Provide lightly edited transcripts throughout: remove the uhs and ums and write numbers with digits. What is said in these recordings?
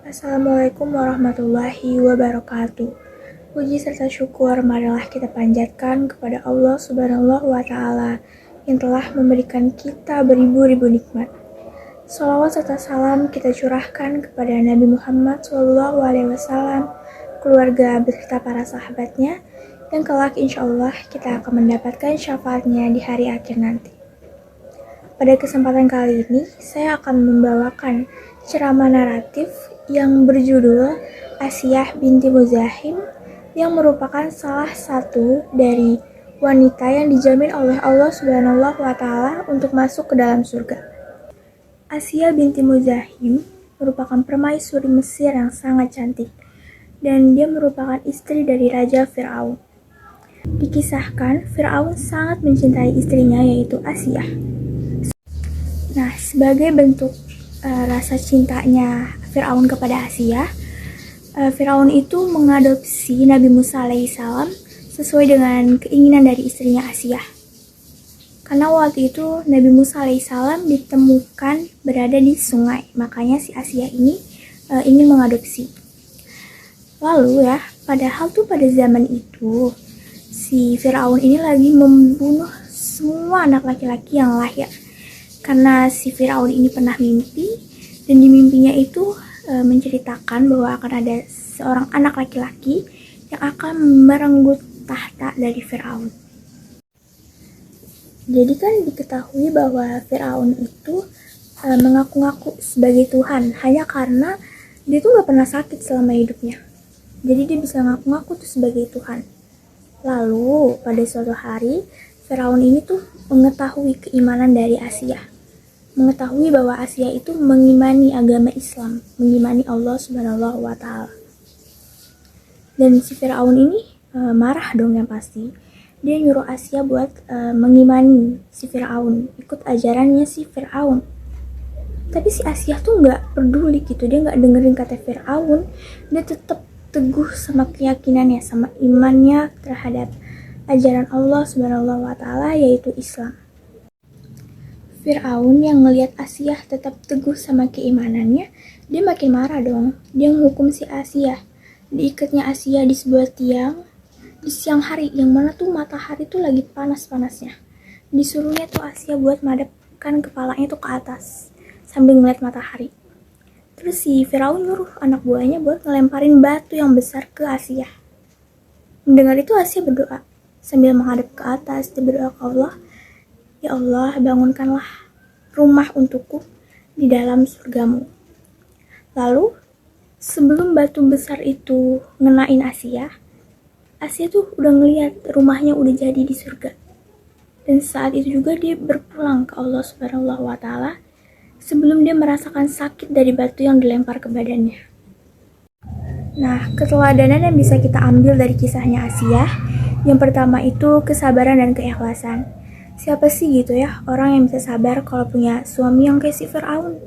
Assalamualaikum warahmatullahi wabarakatuh. Puji serta syukur marilah kita panjatkan kepada Allah Subhanahu wa Ta'ala yang telah memberikan kita beribu-ribu nikmat. Shalawat serta salam kita curahkan kepada Nabi Muhammad SAW, keluarga beserta para sahabatnya, dan kelak insya Allah kita akan mendapatkan syafaatnya di hari akhir nanti. Pada kesempatan kali ini, saya akan membawakan ceramah naratif yang berjudul Asiyah binti Muzahim, yang merupakan salah satu dari wanita yang dijamin oleh Allah Subhanahu wa Ta'ala untuk masuk ke dalam surga. Asiyah binti Muzahim merupakan permaisuri Mesir yang sangat cantik, dan dia merupakan istri dari Raja Fir'aun. Dikisahkan, Fir'aun sangat mencintai istrinya, yaitu Asiyah. Nah, sebagai bentuk rasa cintanya Fir'aun kepada Asiyah, Fir'aun itu mengadopsi Nabi Musa alaihissalam sesuai dengan keinginan dari istrinya Asiyah. Karena waktu itu Nabi Musa alaihissalam ditemukan berada di sungai, makanya si Asiyah ini ingin mengadopsi. Lalu ya, padahal tuh pada zaman itu si Fir'aun ini lagi membunuh semua anak laki-laki yang lahir. Karena si Fir'aun ini pernah mimpi, dan di mimpinya itu menceritakan bahwa akan ada seorang anak laki-laki yang akan merenggut tahta dari Fir'aun. Jadi kan diketahui bahwa Fir'aun itu mengaku-ngaku sebagai Tuhan hanya karena dia tuh gak pernah sakit selama hidupnya. Jadi dia bisa ngaku-ngaku tuh sebagai Tuhan. Lalu pada suatu hari Fir'aun ini tuh mengetahui keimanan dari Asiyah, mengetahui bahwa Asiyah itu mengimani agama Islam, mengimani Allah Subhanahu wa Ta'ala. Dan si Fir'aun ini marah dong yang pasti. Dia nyuruh Asiyah buat mengimani si Fir'aun, ikut ajarannya si Fir'aun. Tapi si Asiyah tuh nggak peduli gitu, dia nggak dengerin kata Fir'aun. Dia tetap teguh sama keyakinannya, sama imannya terhadap ajaran Allah Subhanahu wa Ta'ala, yaitu Islam. Fir'aun yang ngelihat Asiyah tetap teguh sama keimanannya, dia makin marah dong. Dia menghukum si Asiyah. Diikatnya Asiyah di sebuah tiang di siang hari, yang mana tuh matahari tuh lagi panas-panasnya. Disuruhnya tuh Asiyah buat madepkan kepalanya tuh ke atas sambil ngeliat matahari. Terus si Fir'aun nyuruh anak buahnya buat ngelemparin batu yang besar ke Asiyah. Mendengar itu Asiyah berdoa sambil menghadap ke atas. Dia berdoa ke Allah, "Ya Allah, bangunkanlah rumah untukku di dalam surgamu." Lalu, sebelum batu besar itu ngenain Asiyah tuh udah ngeliat rumahnya udah jadi di surga. Dan saat itu juga dia berpulang ke Allah Subhanahu wa Ta'ala sebelum dia merasakan sakit dari batu yang dilempar ke badannya. Nah, keteladanan yang bisa kita ambil dari kisahnya Asiyah, yang pertama itu kesabaran dan keikhlasan. Siapa sih gitu ya orang yang bisa sabar kalau punya suami yang kayak si Fir'aun,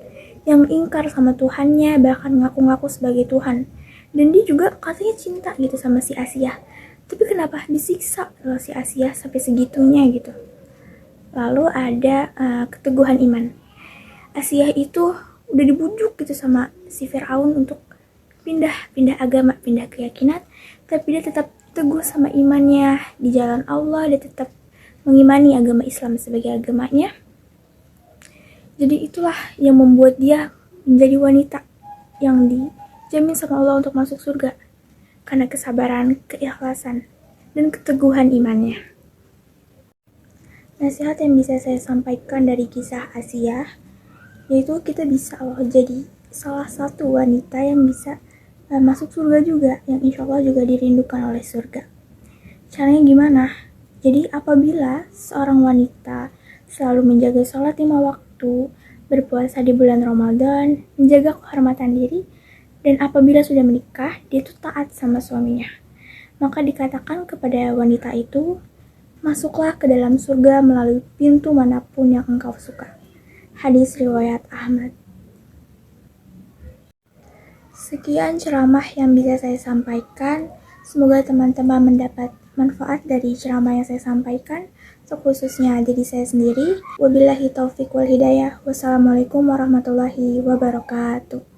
yang ingkar sama Tuhannya, bahkan ngaku-ngaku sebagai Tuhan. Dan dia juga katanya cinta gitu sama si Asiyah, tapi kenapa disiksa kalau si Asiyah sampai segitunya gitu. Lalu ada keteguhan iman. Asiyah itu udah dibujuk gitu sama si Fir'aun untuk pindah agama, pindah keyakinan, tapi dia tetap teguh sama imannya di jalan Allah. Dia tetap mengimani agama Islam sebagai agamanya. Jadi itulah yang membuat dia menjadi wanita yang dijamin sama Allah untuk masuk surga, karena kesabaran, keikhlasan, dan keteguhan imannya. Nasihat yang bisa saya sampaikan dari kisah Asiyah, yaitu kita bisa jadi salah satu wanita yang bisa masuk surga juga, yang insya Allah juga dirindukan oleh surga. Caranya gimana? Jadi apabila seorang wanita selalu menjaga sholat 5 waktu, berpuasa di bulan Ramadan, menjaga kehormatan diri, dan apabila sudah menikah, dia tuh taat sama suaminya, maka dikatakan kepada wanita itu, masuklah ke dalam surga melalui pintu manapun yang engkau suka. Hadis riwayat Ahmad. Sekian ceramah yang bisa saya sampaikan. Semoga teman-teman mendapat manfaat dari ceramah yang saya sampaikan, terkhususnya diri saya sendiri. Wabillahi taufiq wal hidayah. Wassalamualaikum warahmatullahi wabarakatuh.